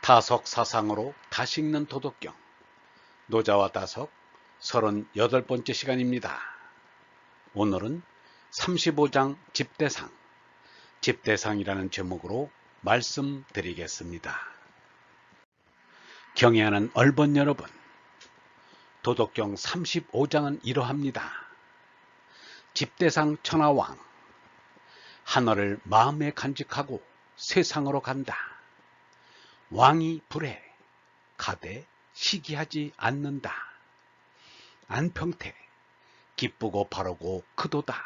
다석 사상으로 다시 읽는 도덕경 노자와 다석 38번째 시간입니다. 오늘은 35장 집대상이라는 제목으로 말씀드리겠습니다. 경애하는 얼번 여러분, 도덕경 35장은 이러합니다. 집대상 천하왕, 하늘을 마음에 간직하고 세상으로 간다. 왕이 불해 가되 시기하지 않는다. 안평태 기쁘고 바르고 크도다.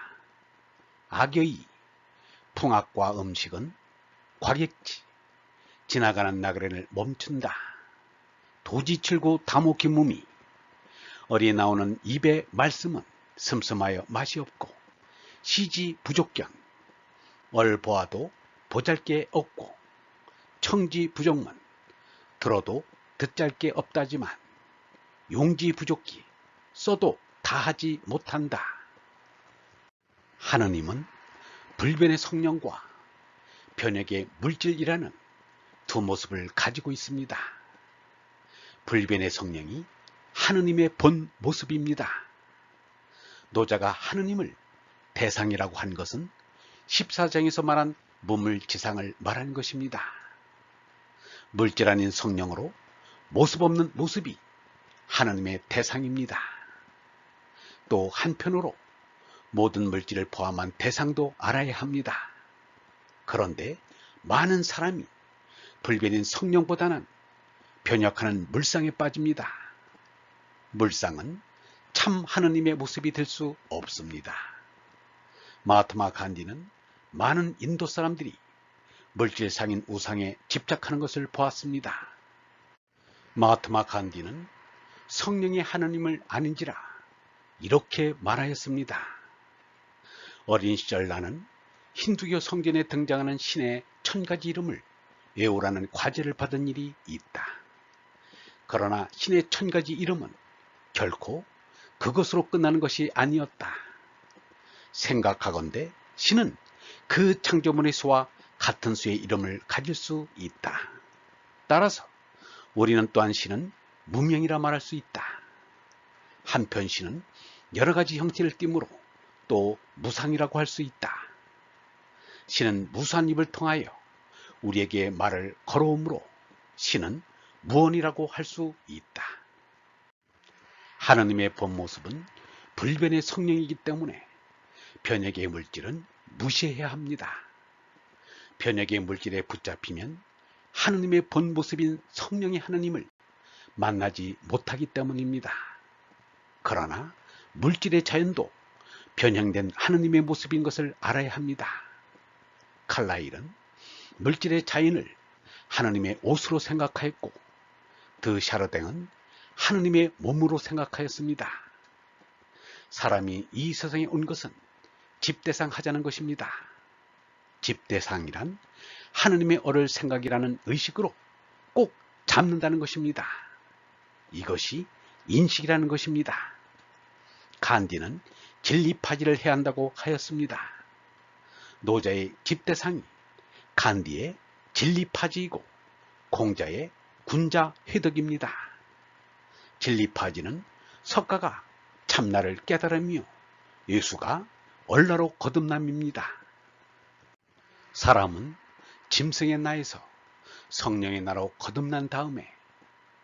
악여이 풍악과 음식은 과객지 지나가는 나그네를 멈춘다. 도지칠구 다모기무미 어리에 나오는 입의 말씀은 슴슴하여 맛이 없고 시지 부족견 얼보아도 보잘게 없고 청지 부족문 들어도 듣잘 게 없다지만 용지 부족기 써도 다하지 못한다. 하느님은 불변의 성령과 변혁의 물질이라는 두 모습을 가지고 있습니다. 불변의 성령이 하느님의 본 모습입니다. 노자가 하느님을 대상이라고 한 것은 14장에서 말한 무물지상을 말한 것입니다. 물질 아닌 성령으로 모습 없는 모습이 하나님의 대상입니다. 또 한편으로 모든 물질을 포함한 대상도 알아야 합니다. 그런데 많은 사람이 불변인 성령보다는 변혁하는 물상에 빠집니다. 물상은 참 하느님의 모습이 될 수 없습니다. 마하트마 간디는 많은 인도 사람들이 물질상인 우상에 집착하는 것을 보았습니다. 마하트마 간디는 성령의 하느님을 아는지라 이렇게 말하였습니다. 어린 시절 나는 힌두교 성전에 등장하는 신의 1000가지 이름을 외우라는 과제를 받은 일이 있다. 그러나 신의 1000가지 이름은 결코 그것으로 끝나는 것이 아니었다. 생각하건대 신은 그 창조물의 수와 같은 수의 이름을 가질 수 있다. 따라서 우리는 또한 신은 무명이라 말할 수 있다. 한편 신은 여러 가지 형태를 띠므로 또 무상이라고 할 수 있다. 신은 무수한 입을 통하여 우리에게 말을 걸어오므로 신은 무언이라고 할 수 있다. 하느님의 본 모습은 불변의 성령이기 때문에 변혁의 물질은 무시해야 합니다. 변혁의 물질에 붙잡히면 하느님의 본 모습인 성령의 하느님을 만나지 못하기 때문입니다. 그러나 물질의 자연도 변형된 하느님의 모습인 것을 알아야 합니다. 칼라일은 물질의 자연을 하느님의 옷으로 생각하였고 드 샤르댕은 하느님의 몸으로 생각하였습니다. 사람이 이 세상에 온 것은 집대상 하자는 것입니다. 집대상이란 하느님의 어를 생각이라는 의식으로 꼭 잡는다는 것입니다. 이것이 인식이라는 것입니다. 간디는 진리파지를 해야 한다고 하였습니다. 노자의 집대상이 간디의 진리파지이고 공자의 군자회덕입니다. 진리파지는 석가가 참나를 깨달으며 예수가 얼라로 거듭남입니다. 사람은 짐승의 나에서 성령의 나로 거듭난 다음에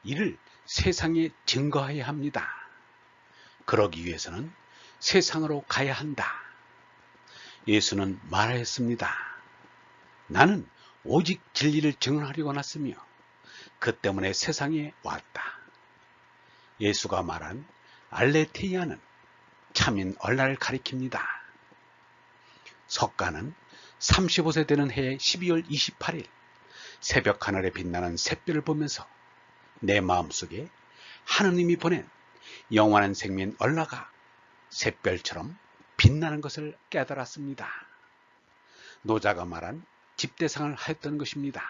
이를 세상에 증거해야 합니다. 그러기 위해서는 세상으로 가야 한다. 예수는 말하였습니다. 나는 오직 진리를 증언하려고 왔으며 그 때문에 세상에 왔다. 예수가 말한 알레테이아는 참인 얼라를 가리킵니다. 석가는 35세 되는 해의 12월 28일 새벽 하늘에 빛나는 샛별을 보면서 내 마음속에 하느님이 보낸 영원한 생명 얼라가 샛별처럼 빛나는 것을 깨달았습니다. 노자가 말한 집대상을 하였던 것입니다.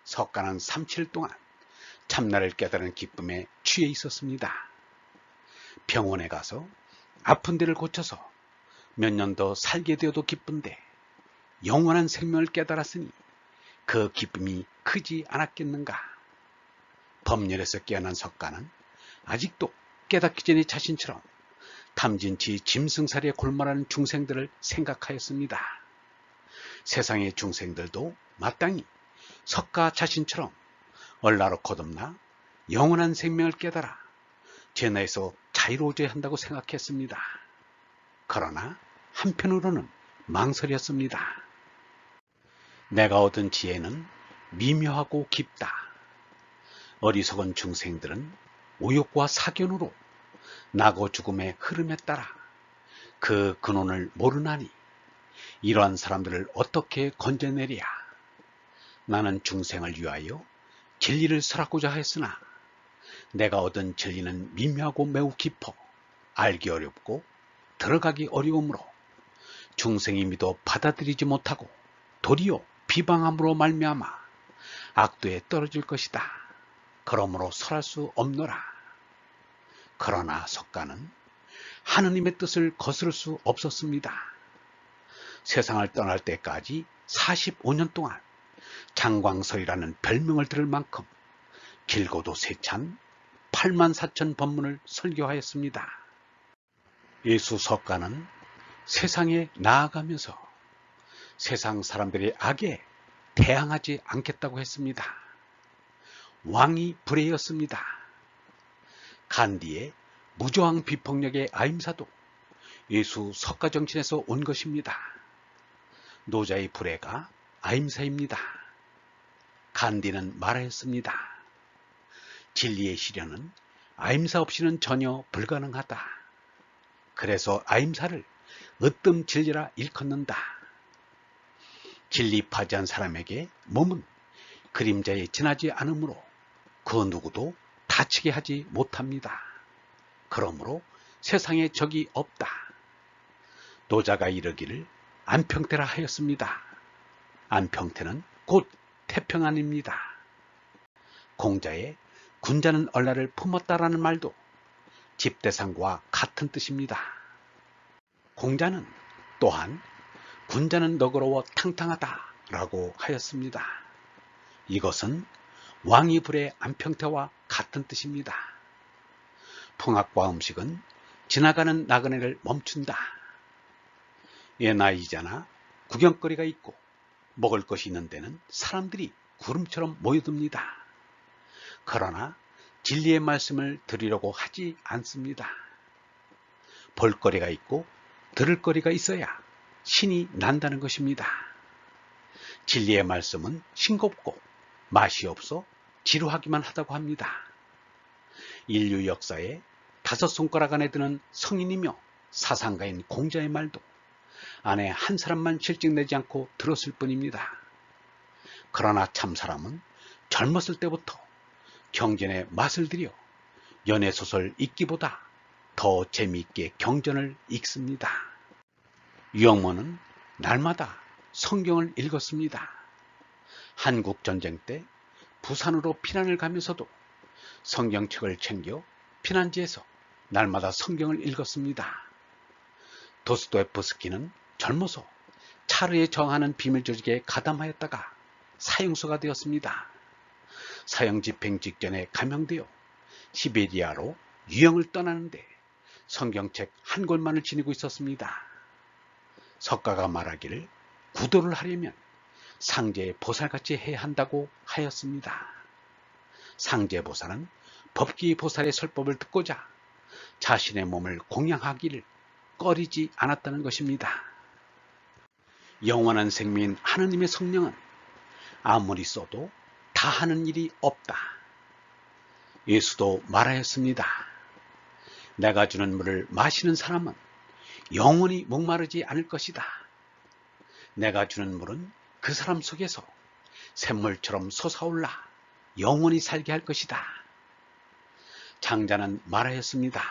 석가는 37일 동안 참나를 깨달은 기쁨에 취해 있었습니다. 병원에 가서 아픈 데를 고쳐서 몇 년 더 살게 되어도 기쁜데 영원한 생명을 깨달았으니 그 기쁨이 크지 않았겠는가. 법렬에서 깨어난 석가는 아직도 깨닫기 전에 자신처럼 탐진치 짐승살이에 골몰하는 중생들을 생각하였습니다. 세상의 중생들도 마땅히 석가 자신처럼 얼라로 거듭나 영원한 생명을 깨달아 죄나에서 자유로워져야 한다고 생각했습니다. 그러나 한편으로는 망설였습니다. 내가 얻은 지혜는 미묘하고 깊다. 어리석은 중생들은 오욕과 사견으로 나고 죽음의 흐름에 따라 그 근원을 모르나니 이러한 사람들을 어떻게 건져내랴. 나는 중생을 위하여 진리를 설하고자 하였으나 내가 얻은 진리는 미묘하고 매우 깊어 알기 어렵고 들어가기 어려우므로 중생이 믿어 받아들이지 못하고 도리어 비방함으로 말미암아 악도에 떨어질 것이다. 그러므로 설할 수 없노라. 그러나 석가는 하느님의 뜻을 거스를 수 없었습니다. 세상을 떠날 때까지 45년 동안 장광설이라는 별명을 들을 만큼 길고도 세찬 84,000 법문을 설교하였습니다. 예수 석가는 세상에 나아가면서 세상 사람들의 악에 대항하지 않겠다고 했습니다. 왕이 불의였습니다. 간디의 무저항 비폭력의 아임사도 예수 석가 정신에서 온 것입니다. 노자의 불의가 아임사입니다. 간디는 말하였습니다. 진리의 실현은 아임사 없이는 전혀 불가능하다. 그래서 아임사를 으뜸 진리라 일컫는다. 진리 파지한 사람에게 몸은 그림자에 지나지 않으므로 그 누구도 다치게 하지 못합니다. 그러므로 세상에 적이 없다. 노자가 이르기를 안평태라 하였습니다. 안평태는 곧 태평안입니다. 공자의 군자는 얼라를 품었다라는 말도 집대상과 같은 뜻입니다. 공자는 또한 군자는 너그러워 탕탕하다 라고 하였습니다. 이것은 왕이 불의 안평태와 같은 뜻입니다. 풍악과 음식은 지나가는 나그네를 멈춘다. 예나이자나 구경거리가 있고 먹을 것이 있는 데는 사람들이 구름처럼 모여듭니다. 그러나 진리의 말씀을 들으려고 하지 않습니다. 볼거리가 있고 들을 거리가 있어야 신이 난다는 것입니다. 진리의 말씀은 싱겁고 맛이 없어 지루하기만 하다고 합니다. 인류 역사에 5손가락 안에 드는 성인이며 사상가인 공자의 말도 안에 한 사람만 실직내지 않고 들었을 뿐입니다. 그러나 참사람은 젊었을 때부터 경전의 맛을 들여 연애소설 읽기보다 더 재미있게 경전을 읽습니다. 유영모는 날마다 성경을 읽었습니다. 한국전쟁 때 부산으로 피난을 가면서도 성경책을 챙겨 피난지에서 날마다 성경을 읽었습니다. 도스토옙스키는 젊어서 차르에 저항하는 비밀조직에 가담하였다가 사형수가 되었습니다. 사형 집행 직전에 감형되어 시베리아로 유영을 떠나는데 성경책 한 권만을 지니고 있었습니다. 석가가 말하기를 구도를 하려면 상제 보살같이 해야 한다고 하였습니다. 상제 보살은 법기 보살의 설법을 듣고자 자신의 몸을 공양하기를 꺼리지 않았다는 것입니다. 영원한 생명인 하느님의 성령은 아무리 써도 다 하는 일이 없다. 예수도 말하였습니다. 내가 주는 물을 마시는 사람은 영원히 목마르지 않을 것이다. 내가 주는 물은 그 사람 속에서 샘물처럼 솟아올라 영원히 살게 할 것이다. 장자는 말하였습니다.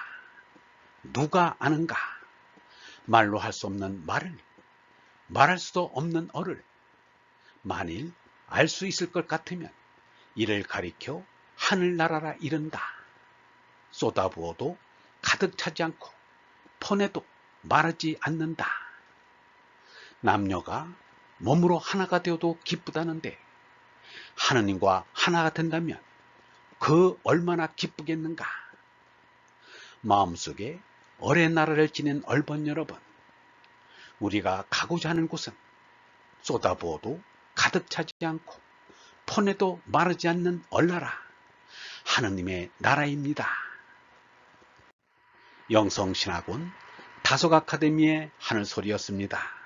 누가 아는가? 말로 할 수 없는 말을, 말할 수도 없는 어를 만일 알 수 있을 것 같으면 이를 가리켜 하늘나라라 이른다. 쏟아부어도 가득 차지 않고 퍼내도 마르지 않는다. 남녀가 몸으로 하나가 되어도 기쁘다는데 하느님과 하나가 된다면 그 얼마나 기쁘겠는가. 마음속에 어린 나라를 지닌 얼번 여러분, 우리가 가고자 하는 곳은 쏟아부어도 가득 차지 않고 퍼내도 마르지 않는 얼나라 하느님의 나라입니다. 영성신학원 다속아카데미의 하늘소리였습니다.